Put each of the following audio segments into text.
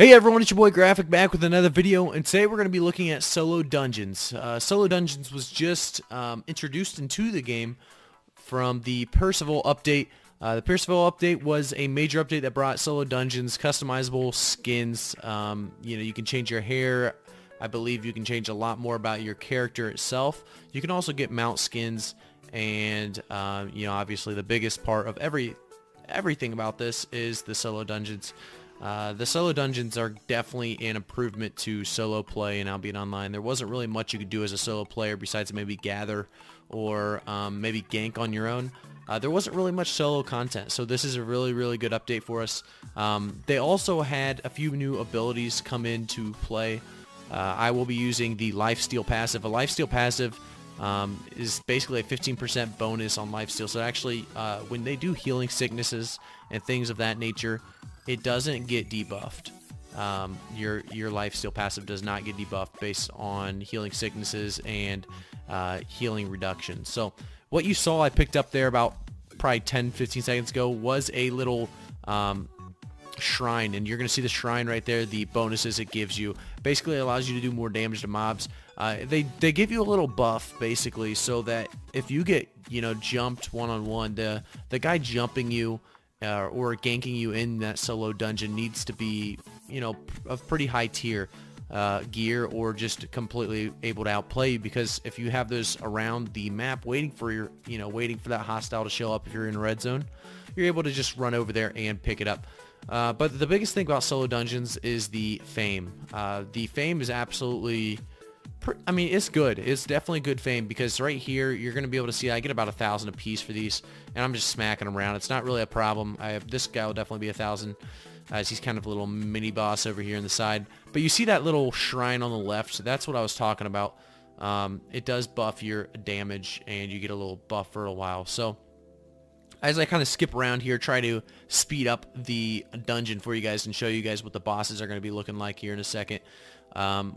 Hey everyone, it's your boy Graphic back with another video, and today we're going to be looking at Solo Dungeons. Solo Dungeons was just introduced into the game from the Percival update. The Percival update was a major update that brought Solo Dungeons customizable skins. You can change your hair. I believe you can change a lot more about your character itself. You can also get mount skins, and obviously the biggest part of everything about this is the Solo Dungeons. The solo dungeons are definitely an improvement to solo play in Albion Online. There wasn't really much you could do as a solo player besides maybe gather or maybe gank on your own. There wasn't really much solo content, so this is a really good update for us. They also had a few new abilities come into play. I will be using the Lifesteal passive. A Lifesteal passive is basically a 15% bonus on lifesteal. So actually, when they do healing sicknesses and things of that nature, it doesn't get debuffed. Your lifesteal passive does not get debuffed based on healing sicknesses and healing reduction. So what you saw I picked up there about probably 10-15 seconds ago was a little shrine, and you're going to see the shrine right there. The bonuses it gives you basically allows you to do more damage to mobs. They give you a little buff basically, so that if you get jumped one-on-one, the guy jumping you or ganking you in that solo dungeon needs to be of pretty high tier gear, or just completely able to outplay you, because if you have those around the map waiting for that hostile to show up, if you're in a red zone, you're able to just run over there and pick it up. But the biggest thing about solo dungeons is the fame. The fame is absolutely, it's good. It's definitely good fame, because right here you're going to be able to see I get about 1,000 a piece for these, and I'm just smacking them around. It's not really a problem. This guy will definitely be 1,000, as he's kind of a little mini boss over here on the side. But you see that little shrine on the left, so that's what I was talking about. It does buff your damage, and you get a little buff for a while. So as I kind of skip around here, try to speed up the dungeon for you guys and show you guys what the bosses are going to be looking like here in a second.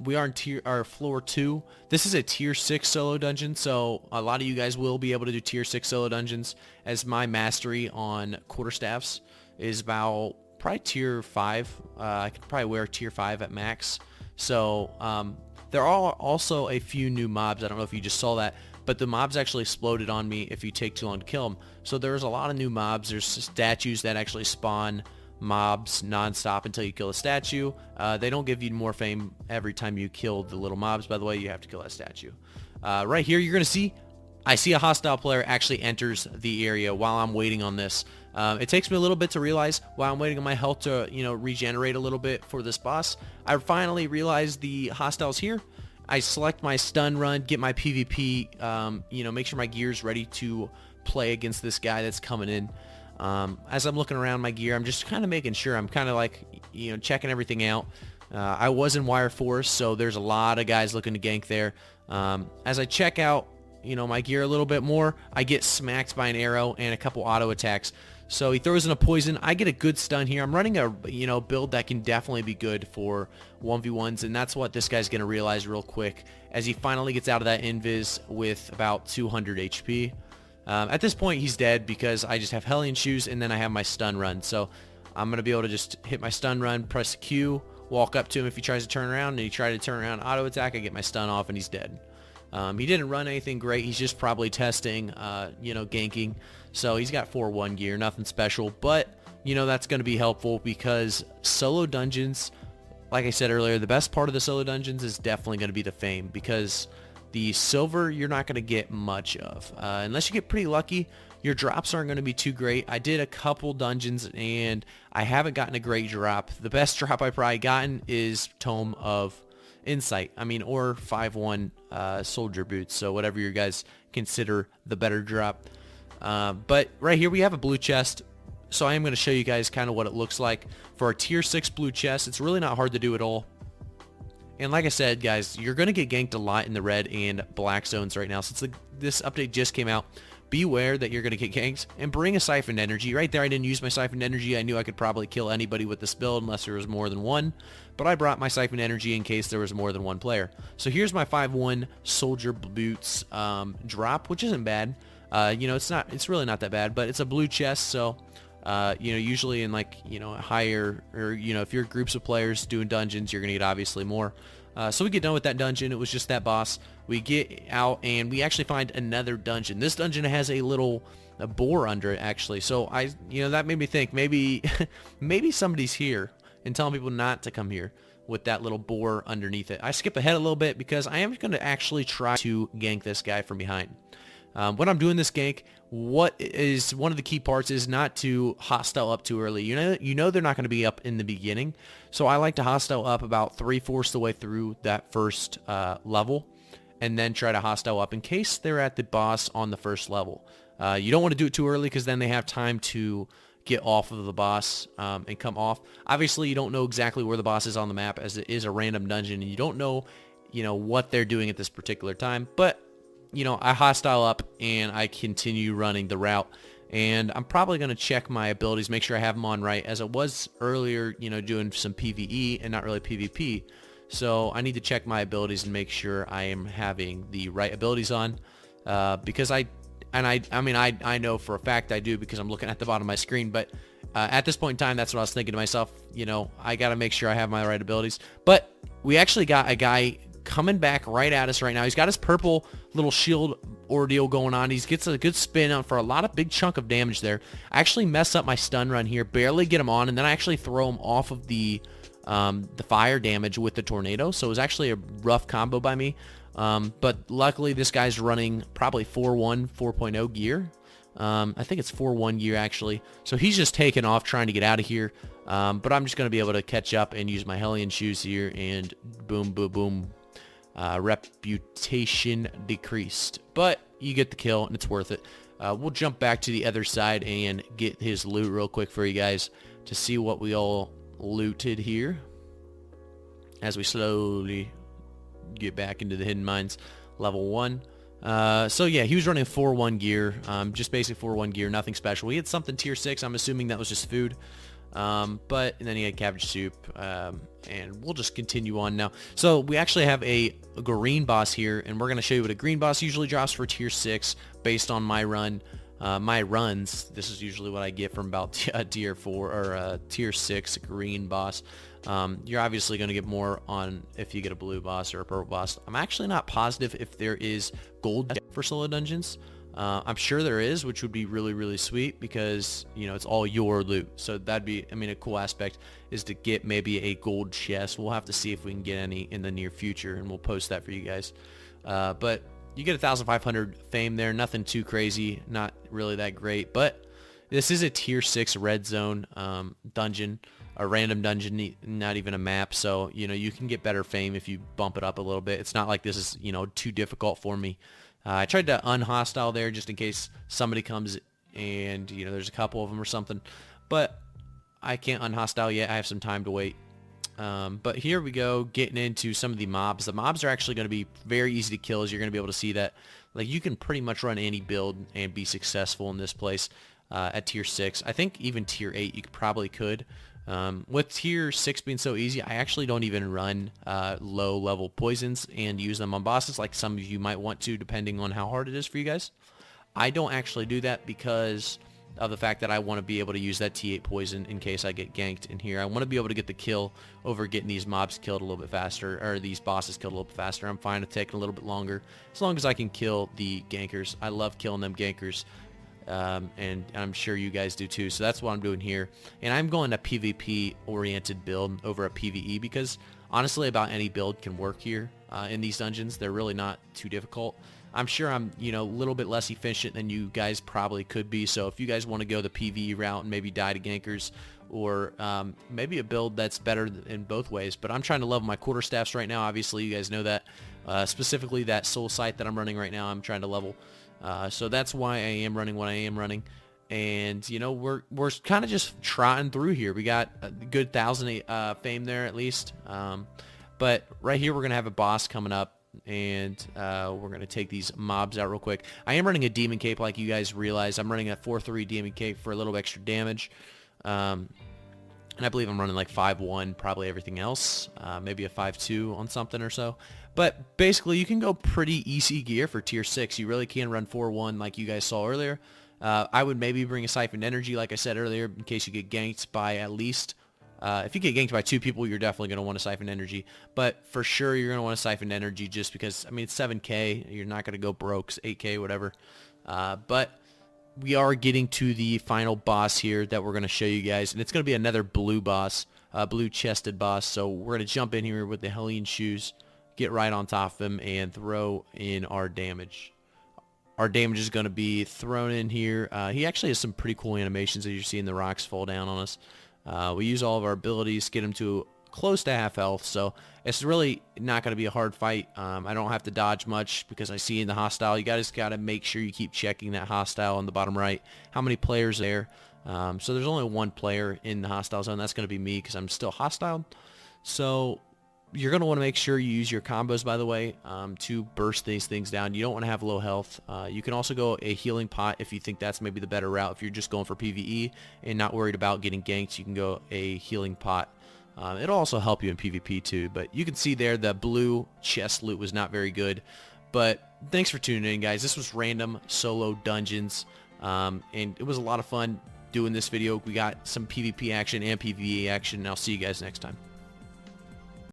We are in floor 2. This is a tier 6 solo dungeon, so a lot of you guys will be able to do tier 6 solo dungeons, as my mastery on quarterstaffs is about probably tier 5. I could probably wear tier 5 at max. So there are also a few new mobs. I don't know if you just saw that, but the mobs actually exploded on me if you take too long to kill them. So there's a lot of new mobs. There's statues that actually spawn mobs non-stop until you kill a statue. They don't give you more fame every time you kill the little mobs. By the way, you have to kill that statue. Right here, you're going to see, I see a hostile player actually enters the area while I'm waiting on this. It takes me a little bit to realize while I'm waiting on my health to regenerate a little bit for this boss. I finally realized the hostile's here. I select my stun run, get my PvP, make sure my gear's ready to play against this guy that's coming in. As I'm looking around my gear, I'm just kind of making sure. I'm kind of like, checking everything out. I was in Wire Force, so there's a lot of guys looking to gank there. As I check out, my gear a little bit more, I get smacked by an arrow and a couple auto attacks. So he throws in a poison. I get a good stun here. I'm running a build that can definitely be good for 1v1s, and that's what this guy's going to realize real quick as he finally gets out of that invis with about 200 HP. At this point, he's dead because I just have Hellion Shoes, and then I have my stun run. So I'm going to be able to just hit my stun run, press Q, walk up to him if he tries to turn around, and he tried to turn around, auto attack, I get my stun off, and he's dead. He didn't run anything great. He's just probably testing, ganking. So he's got 4-1 gear, nothing special. But, that's going to be helpful, because solo dungeons, like I said earlier, the best part of the solo dungeons is definitely going to be the fame, because the silver you're not going to get much of. Unless you get pretty lucky, your drops aren't going to be too great. I did a couple dungeons, and I haven't gotten a great drop. The best drop I've probably gotten is Tome of Insight, or 5-1 soldier boots, so whatever you guys consider the better drop. But right here we have a blue chest, so I am going to show you guys kind of what it looks like for our tier 6 blue chest. It's really not hard to do at all, and like I said, guys, you're going to get ganked a lot in the red and black zones right now since this update just came out. Beware that you're going to get ganked, and bring a siphoned energy. Right there, I didn't use my siphoned energy. I knew I could probably kill anybody with this build unless there was more than one, but I brought my siphoned energy in case there was more than one player. So here's my 5-1 soldier boots drop, which isn't bad. It's really not that bad, but it's a blue chest, so Usually in like, higher, or, if you're groups of players doing dungeons, you're going to get obviously more. So we get done with that dungeon. It was just that boss. We get out and we actually find another dungeon. This dungeon has a boar under it actually. So that made me think maybe, maybe somebody's here and telling people not to come here with that little boar underneath it. I skip ahead a little bit because I am going to actually try to gank this guy from behind. When I'm doing this gank, what is one of the key parts is not to hostile up too early. You know they're not going to be up in the beginning, so I like to hostile up about 3/4 the way through that first level, and then try to hostile up in case they're at the boss on the first level. You don't want to do it too early because then they have time to get off of the boss and come off. Obviously, you don't know exactly where the boss is on the map, as it is a random dungeon, and you don't know, what they're doing at this particular time, but I hostile up and I continue running the route, and I'm probably going to check my abilities, make sure I have them on right, as it was earlier, doing some PvE and not really PvP. So I need to check my abilities and make sure I am having the right abilities on, because I know for a fact I do because I'm looking at the bottom of my screen, but at this point in time, that's what I was thinking to myself, I got to make sure I have my right abilities. But we actually got a guy coming back right at us right now. He's got his purple little shield ordeal going on. He gets a good spin on for a lot of big chunk of damage there. I actually mess up my stun run here, barely get him on, and then I actually throw him off of the fire damage with the tornado. So it was actually a rough combo by me. But luckily this guy's running probably 4.0 gear. I think it's 4.1 gear actually. So he's just taking off trying to get out of here. But I'm just going to be able to catch up and use my Hellion shoes here, and boom, boom, boom. Reputation decreased, but you get the kill and it's worth it. We'll jump back to the other side and get his loot real quick for you guys to see what we all looted here as we slowly get back into the hidden mines level 1. So yeah, he was running 4.1 gear, just basic 4.1 gear, nothing special. He had something tier 6. I'm assuming that was just food. And then he had cabbage soup, and we'll just continue on now. So we actually have a green boss here, and we're going to show you what a green boss usually drops for tier 6 based on my run. My runs, this is usually what I get from about tier 4 or tier 6 green boss. You're obviously going to get more on if you get a blue boss or a purple boss. I'm actually not positive if there is gold for solo dungeons. I'm sure there is, which would be really, really sweet because, it's all your loot. So that'd be, a cool aspect is to get maybe a gold chest. We'll have to see if we can get any in the near future, and we'll post that for you guys. But you get 1,500 fame there. Nothing too crazy. Not really that great. But this is a tier 6 red zone dungeon, a random dungeon, not even a map. So, you can get better fame if you bump it up a little bit. It's not like this is, too difficult for me. I tried to unhostile there just in case somebody comes and, there's a couple of them or something. But I can't unhostile yet. I have some time to wait. But here we go, getting into some of the mobs. The mobs are actually going to be very easy to kill, as you're going to be able to see that. Like, you can pretty much run any build and be successful in this place at tier 6. I think even tier 8 you probably could. With tier 6 being so easy, I actually don't even run low level poisons and use them on bosses like some of you might want to, depending on how hard it is for you guys. I don't actually do that because of the fact that I want to be able to use that T8 poison in case I get ganked in here. I want to be able to get the kill over getting these mobs killed a little bit faster, or these bosses killed a little bit faster. I'm fine with taking a little bit longer as long as I can kill the gankers. I love killing them gankers. And I'm sure you guys do too. So that's what I'm doing here. And I'm going a PvP oriented build over a PvE because honestly about any build can work here in these dungeons. They're really not too difficult. I'm sure I'm, a little bit less efficient than you guys probably could be. So if you guys want to go the PvE route and maybe die to gankers, or maybe a build that's better in both ways. But I'm trying to level my quarterstaffs right now. Obviously, you guys know that. Specifically that soul sight that I'm running right now, I'm trying to level. So that's why I am running what I am running. And, we're kind of just trotting through here. We got a good 1,000 fame there at least. But right here we're going to have a boss coming up. And we're going to take these mobs out real quick. I am running a demon cape like you guys realize. I'm running a 4/3 demon cape for a little extra damage. And I believe I'm running like 5/1, probably everything else. Maybe a 5/2 on something or so. But basically you can go pretty easy gear for tier 6. You really can run 4/1 like you guys saw earlier. I would maybe bring a siphoned energy, like I said earlier, in case you get ganked by at least. If you get ganked by 2 people, you're definitely going to want to siphon energy. But for sure, you're going to want to siphon energy just because, I mean, it's 7K. You're not going to go broke, 8K, whatever. But we are getting to the final boss here that we're going to show you guys. And it's going to be another blue boss, blue-chested boss. So we're going to jump in here with the Hellion shoes, get right on top of him, and throw in our damage. Our damage is going to be thrown in here. He actually has some pretty cool animations as you're seeing the rocks fall down on us. We use all of our abilities, get him to close to half health, so it's really not going to be a hard fight. I don't have to dodge much because I see in the hostile. You guys got to make sure you keep checking that hostile on the bottom right. How many players there? So there's only 1 player in the hostile zone. That's going to be me because I'm still hostile. So you're going to want to make sure you use your combos, by the way, to burst these things down. You don't want to have low health. You can also go a healing pot if you think that's maybe the better route. If you're just going for PvE and not worried about getting ganked, you can go a healing pot. It'll also help you in PvP too. But you can see there the blue chest loot was not very good. But thanks for tuning in, guys. This was random solo dungeons, and it was a lot of fun doing this video. We got some PvP action and PvE action, and I'll see you guys next time.